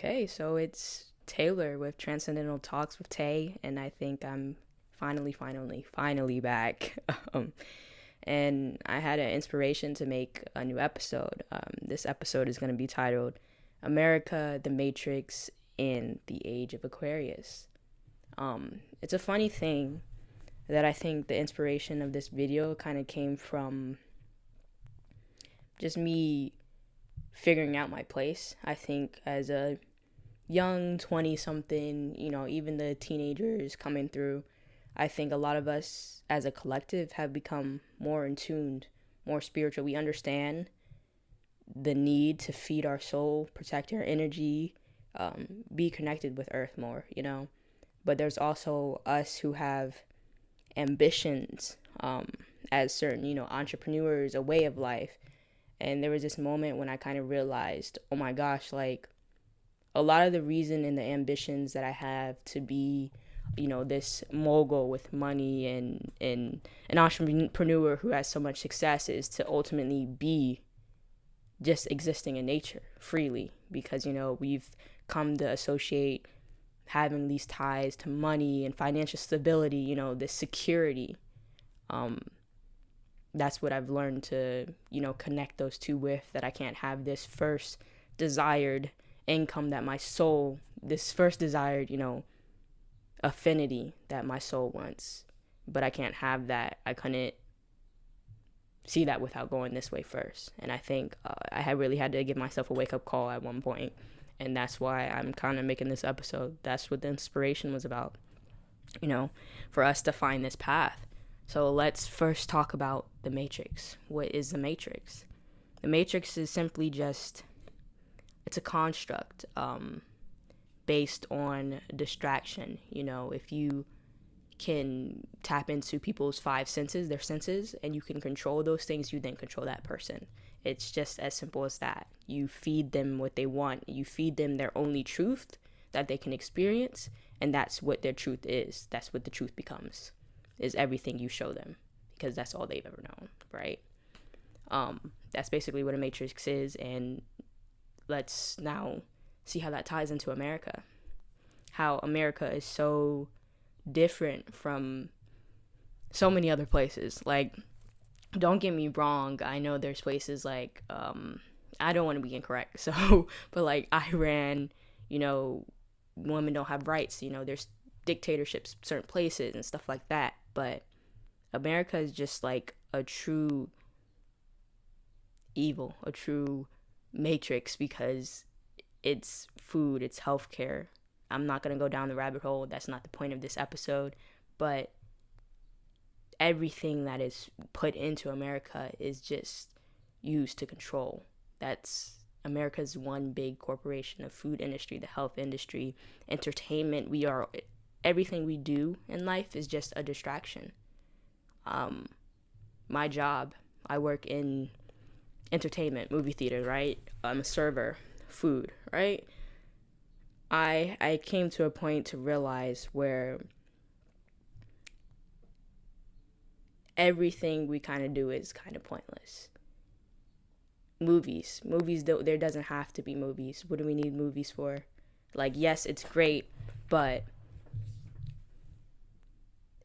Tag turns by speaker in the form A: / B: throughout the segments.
A: Okay, so it's Taylor with Transcendental Talks with Tay, and I think I'm finally back. And I had an inspiration to make a new episode. This episode is going to be titled America, the Matrix, and the Age of Aquarius. It's a funny thing that I think the inspiration of this video kind of came from just me figuring out my place. I think as a young 20 something, even the teenagers coming through, I think a lot of us as a collective have become more in tuned, more spiritual. We understand the need to feed our soul, protect our energy, be connected with earth more. But there's also us who have ambitions, as certain, entrepreneurs, a way of life. And there was this moment when I kind of realized, oh my gosh, like a lot of the reason and the ambitions that I have to be, this mogul with money and an entrepreneur who has so much success is to ultimately be just existing in nature freely, because, we've come to associate having these ties to money and financial stability, this security. That's what I've learned to, connect those two with, that I can't have this first desired income that my soul, this first desired, affinity that my soul wants. But I can't have that. I couldn't see that without going this way first. And I think I had really had to give myself a wake up call at one point. And that's why I'm kind of making this episode. That's what the inspiration was about, for us to find this path. So let's first talk about the Matrix. What is the Matrix? The Matrix is simply just, it's a construct based on distraction. If you can tap into people's five senses, their senses, and you can control those things, you then control that person. It's just as simple as that. You feed them what they want. You feed them their only truth that they can experience, and that's what their truth is. That's what the truth becomes, is everything you show them, because that's all they've ever known, right? That's basically what a matrix is, and let's now see how that ties into America. How America is so different from so many other places. Like, don't get me wrong, I know there's places like, I don't want to be incorrect, so, but like Iran, women don't have rights, there's dictatorships, certain places and stuff like that. But America is just like a true evil, a true matrix, because it's food, it's healthcare. I'm not going to go down the rabbit hole. That's not the point of this episode. But everything that is put into America is just used to control. That's America's one big corporation of food industry, the health industry, entertainment. Everything we do in life is just a distraction. My job, I work in entertainment, movie theater, right? I'm a server, food, right? I came to a point to realize where everything we kind of do is kind of pointless. Movies, there doesn't have to be movies. What do we need movies for? Like, yes, it's great, but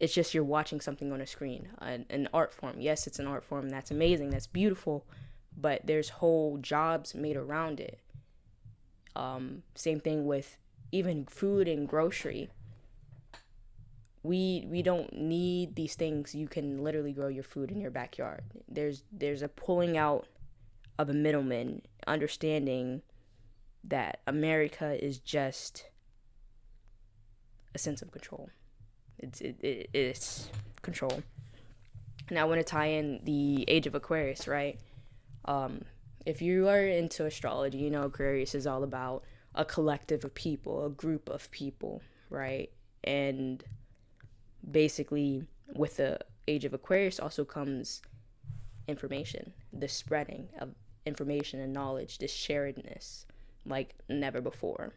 A: it's just you're watching something on a screen, an art form. Yes, it's an art form. That's amazing. That's beautiful. But there's whole jobs made around it. Same thing with even food and grocery. We don't need these things. You can literally grow your food in your backyard. There's a pulling out of a middleman, understanding that America is just a sense of control. It's control. Now I want to tie in the Age of Aquarius, right? If you are into astrology, Aquarius is all about a collective of people, a group of people, right? And basically, with the Age of Aquarius also comes information, the spreading of information and knowledge, this sharedness like never before.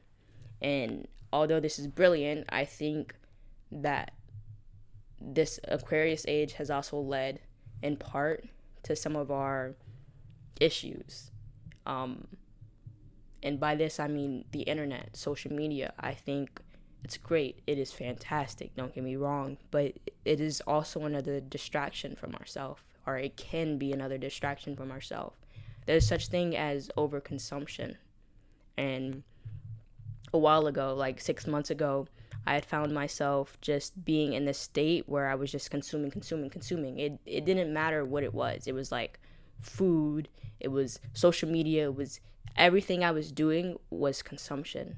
A: And although this is brilliant, I think that this Aquarius age has also led in part to some of our issues. And by this, I mean the internet, social media. I think it's great. It is fantastic. Don't get me wrong. But it is also another distraction from ourselves, or it can be another distraction from ourselves. There's such thing as overconsumption. And a while ago, like 6 months ago, I had found myself just being in this state where I was just consuming. It didn't matter what it was. It was like food, it was social media, it was everything I was doing was consumption.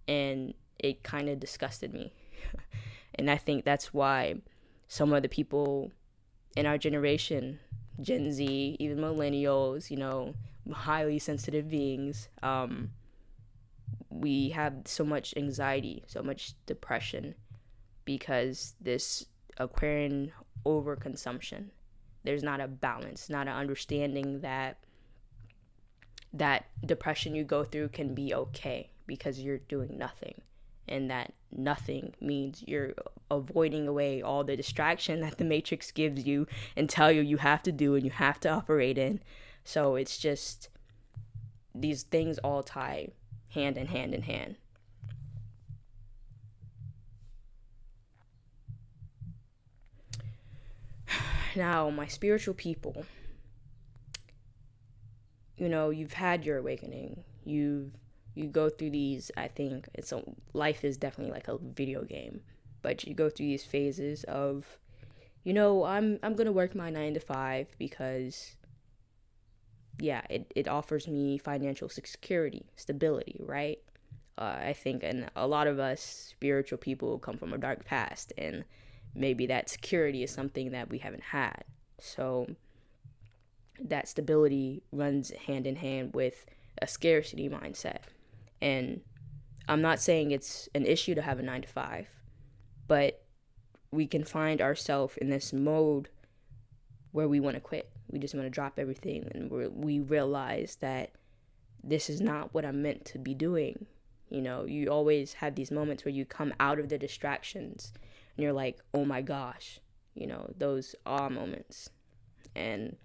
A: And it kind of disgusted me. And I think that's why some of the people in our generation, Gen Z, even millennials, highly sensitive beings, we have so much anxiety, so much depression because this Aquarian overconsumption. There's not a balance, not an understanding that depression you go through can be okay because you're doing nothing. And that nothing means you're avoiding away all the distraction that the Matrix gives you and tell you have to do and you have to operate in. So it's just these things all tie hand in hand in hand. Now, my spiritual people, you've had your awakening. You go through these, I think life is definitely like a video game, but you go through these phases of, I'm going to work my 9 to 5 because yeah, it offers me financial security, stability, right? I think, and a lot of us spiritual people come from a dark past, and maybe that security is something that we haven't had. So that stability runs hand in hand with a scarcity mindset. And I'm not saying it's an issue to have a 9 to 5, but we can find ourselves in this mode where we want to quit. We just want to drop everything, and we realize that this is not what I'm meant to be doing. You always have these moments where you come out of the distractions and you're like, oh my gosh, those awe moments. And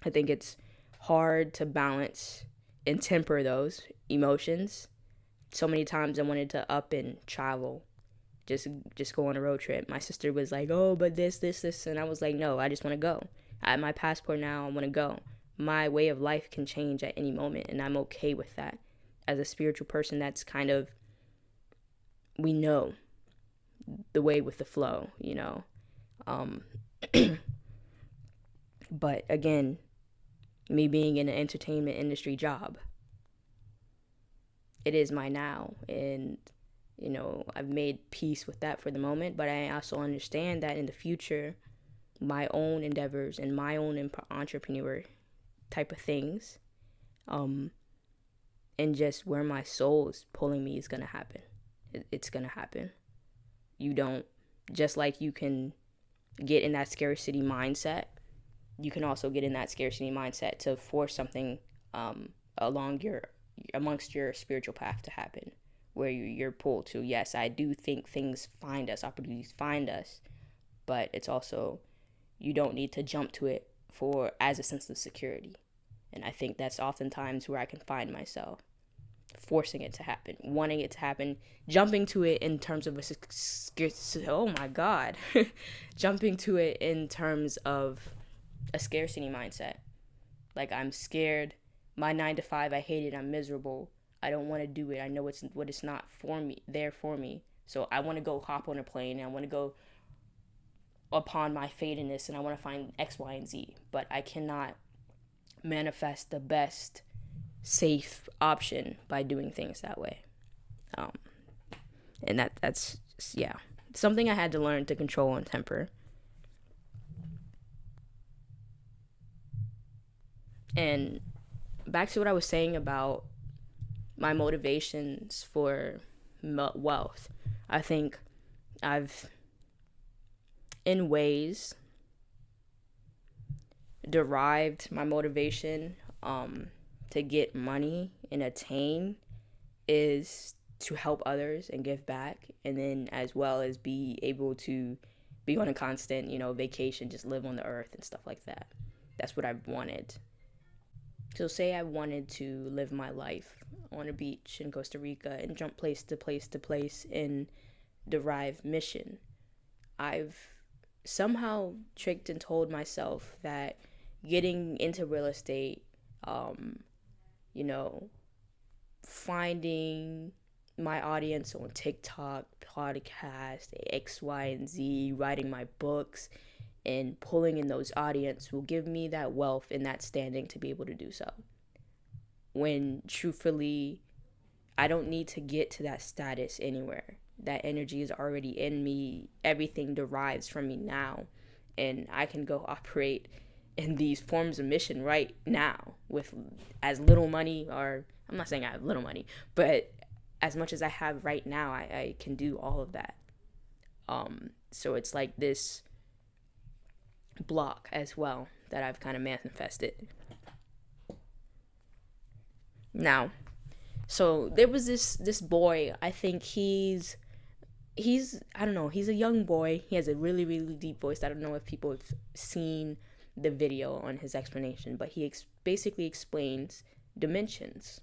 A: I think it's hard to balance and temper those emotions. So many times I wanted to up and travel, just go on a road trip. My sister was like, oh, but this, and I was like, no, I just want to go. I have my passport now, I want to go. My way of life can change at any moment, and I'm okay with that. As a spiritual person, that's kind of, we know the way with the flow, But again, me being in an entertainment industry job, it is my now, and I've made peace with that for the moment, but I also understand that in the future, my own endeavors and my own entrepreneur type of things, and just where my soul is pulling me is going to happen. It's going to happen. You don't, just like you can get in that scarcity mindset, you can also get in that scarcity mindset to force something amongst your spiritual path to happen, where you're pulled to. Yes, I do think things find us, opportunities find us, but it's also, you don't need to jump to it as a sense of security. And I think that's oftentimes where I can find myself, forcing it to happen, wanting it to happen, jumping to it in terms of jumping to it in terms of a scarcity mindset. Like, I'm scared, my 9 to 5, I hate it, I'm miserable, I don't want to do it, I know it's not for me, so I want to go hop on a plane, and I want to go upon my fate in this, and I want to find X, Y, and Z, but I cannot manifest the best safe option by doing things that way. And that's just, yeah, something I had to learn to control and temper. And back to what I was saying about my motivations for wealth, I think I've, in ways, derived my motivation to get money and attain is to help others and give back, and then as well as be able to be on a constant, vacation, just live on the earth and stuff like that. That's what I've wanted. So say I wanted to live my life on a beach in Costa Rica and jump place to place to place and derive mission. I've somehow tricked and told myself that getting into real estate, um, you know, finding my audience on TikTok, podcast, X, Y, and Z, writing my books, and pulling in those audience will give me that wealth and that standing to be able to do so. When truthfully, I don't need to get to that status anywhere. That energy is already in me. Everything derives from me now. And I can go operate in these forms of mission right now with as little money, or I'm not saying I have little money, but as much as I have right now, I can do all of that. So it's like this block as well that I've kind of manifested. Now, so there was this boy. I think he's I don't know. He's a young boy. He has a really really deep voice. I don't know if people have seen the video on his explanation, but he basically explains dimensions,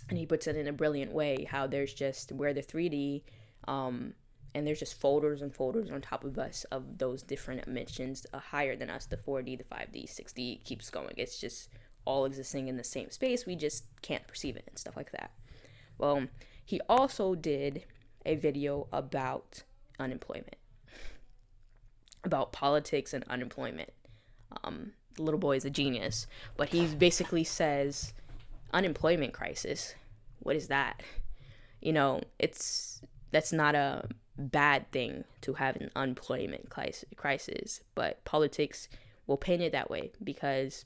A: and he puts it in a brilliant way. How there's just where the 3D, and there's just folders and folders on top of us of those different dimensions, higher than us, the 4D, the 5D, 6D, it keeps going. It's just all existing in the same space. We just can't perceive it and stuff like that. Well, he also did a video about unemployment, about politics and unemployment. The little boy is a genius, but he basically says, unemployment crisis, what is that? That's not a bad thing to have an unemployment crisis, but politics will paint it that way because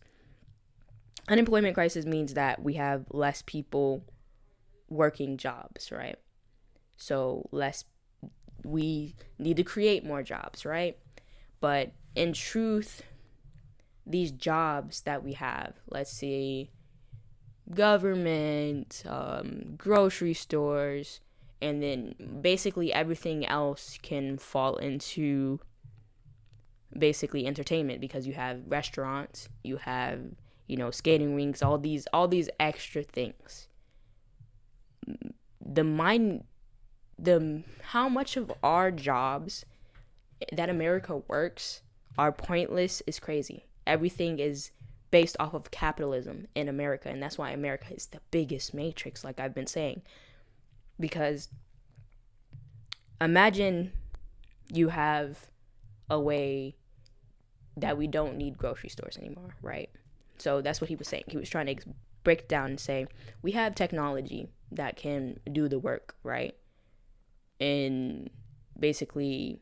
A: unemployment crisis means that we have less people working jobs, right? So we need to create more jobs, right? But in truth, these jobs that we have, let's see, government, grocery stores, and then basically everything else can fall into basically entertainment, because you have restaurants, you have, skating rinks, all these extra things. How much of our jobs that America works are pointless is crazy. Everything is based off of capitalism in America, and that's why America is the biggest matrix, like I've been saying. Because imagine you have a way that we don't need grocery stores anymore, right? So that's what he was saying. He was trying to break down and say, we have technology that can do the work, right? And basically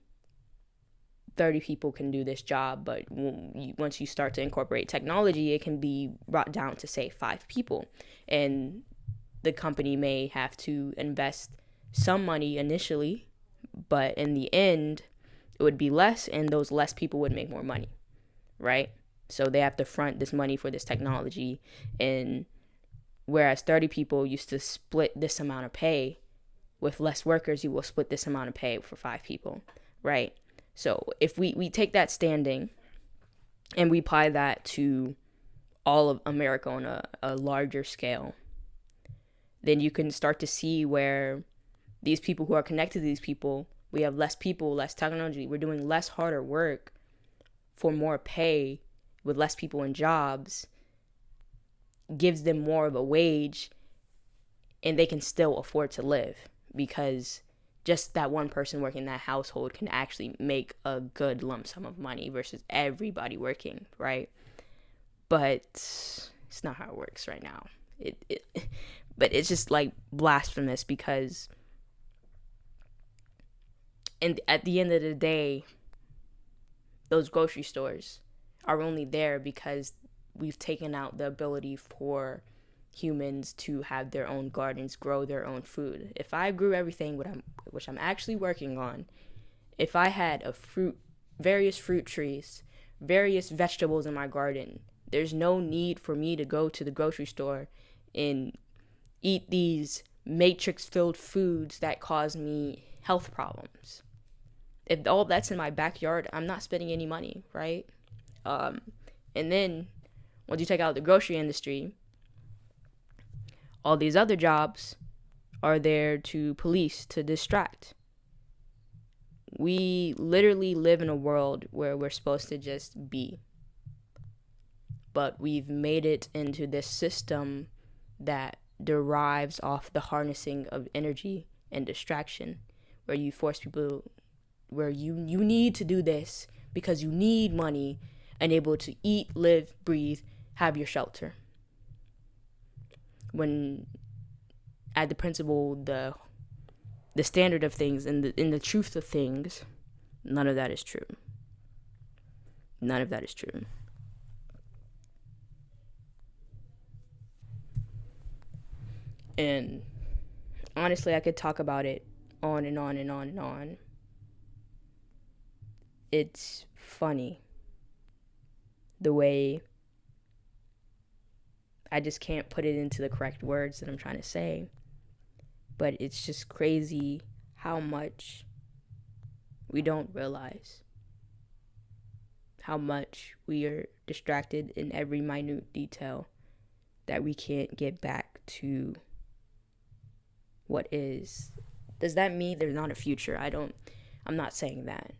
A: 30 people can do this job, but once you start to incorporate technology, it can be brought down to, say, 5 people. And the company may have to invest some money initially, but in the end, it would be less, and those less people would make more money, right? So they have to front this money for this technology, and whereas 30 people used to split this amount of pay, with less workers, you will split this amount of pay for 5 people, right? So if we take that standing and we apply that to all of America on a larger scale, then you can start to see where these people who are connected to these people, we have less people, less technology, we're doing less harder work for more pay with less people in jobs, gives them more of a wage, and they can still afford to live, because just that one person working in that household can actually make a good lump sum of money versus everybody working, right? But it's not how it works right now. But it's just like blasphemous, because at the end of the day, those grocery stores are only there because we've taken out the ability for humans to have their own gardens, grow their own food. If I grew everything which I'm actually working on, if I had various fruit trees, various vegetables in my garden, there's no need for me to go to the grocery store and eat these matrix-filled foods that cause me health problems. If all that's in my backyard, I'm not spending any money, right? And then Once you take out the grocery industry, all these other jobs are there to police, to distract. We literally live in a world where we're supposed to just be. But we've made it into this system that derives off the harnessing of energy and distraction, where you force people, where you need to do this because you need money and able to eat, live, breathe, have your shelter. When at the principle, the standard of things and in the truth of things, none of that is true. None of that is true. And honestly, I could talk about it on and on and on and on. It's funny the way I just can't put it into the correct words that I'm trying to say. But it's just crazy how much we don't realize. How much we are distracted in every minute detail that we can't get back to what is. Does that mean there's not a future? I'm not saying that.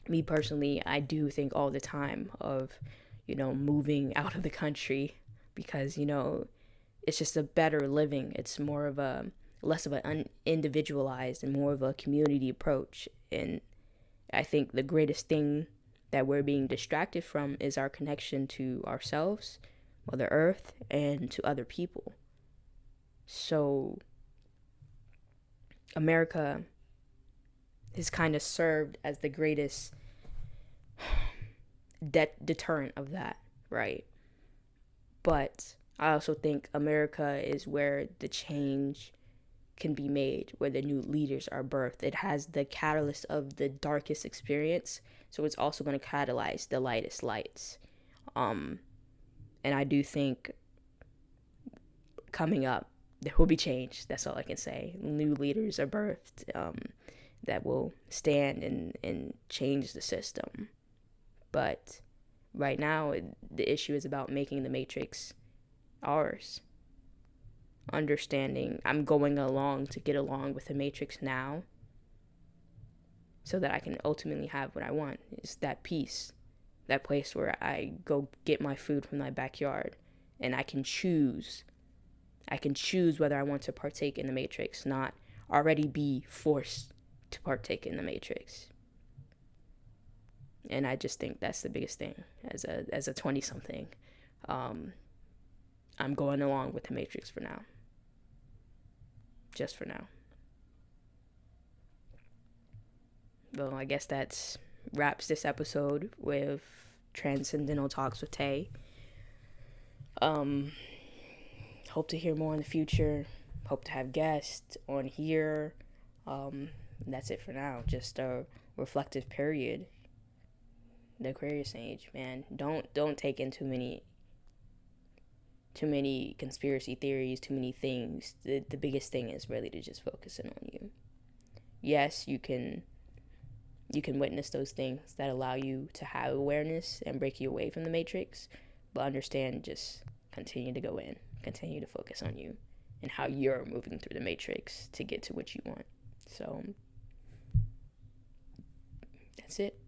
A: Me personally, I do think all the time of, moving out of the country because, it's just a better living. It's more of a, less of an individualized and more of a community approach. And I think the greatest thing that we're being distracted from is our connection to ourselves, Mother Earth, and to other people. So America has kind of served as the greatest deterrent of that, right? But I also think America is where the change can be made, where the new leaders are birthed. It has the catalyst of the darkest experience, so it's also going to catalyze the lightest lights. And I do think coming up, there will be change. That's all I can say. New leaders are birthed that will stand and change the system. But right now, the issue is about making the Matrix ours. Understanding I'm going along to get along with the Matrix now so that I can ultimately have what I want. It's that peace, that place where I go get my food from my backyard and I can choose whether I want to partake in the Matrix, not already be forced to partake in the Matrix. And I just think that's the biggest thing as a 20-something. I'm going along with the Matrix for now. Just for now. Well, I guess that wraps this episode with Transcendental Talks with Tay. Hope to hear more in the future. Hope to have guests on here. That's it for now. Just a reflective period. The Aquarius age, man. Don't take in too many conspiracy theories, too many things. The biggest thing is really to just focus in on you. Yes, you can witness those things that allow you to have awareness and break you away from the Matrix, but understand, just continue to go in, continue to focus on you and how you're moving through the Matrix to get to what you want. So that's it.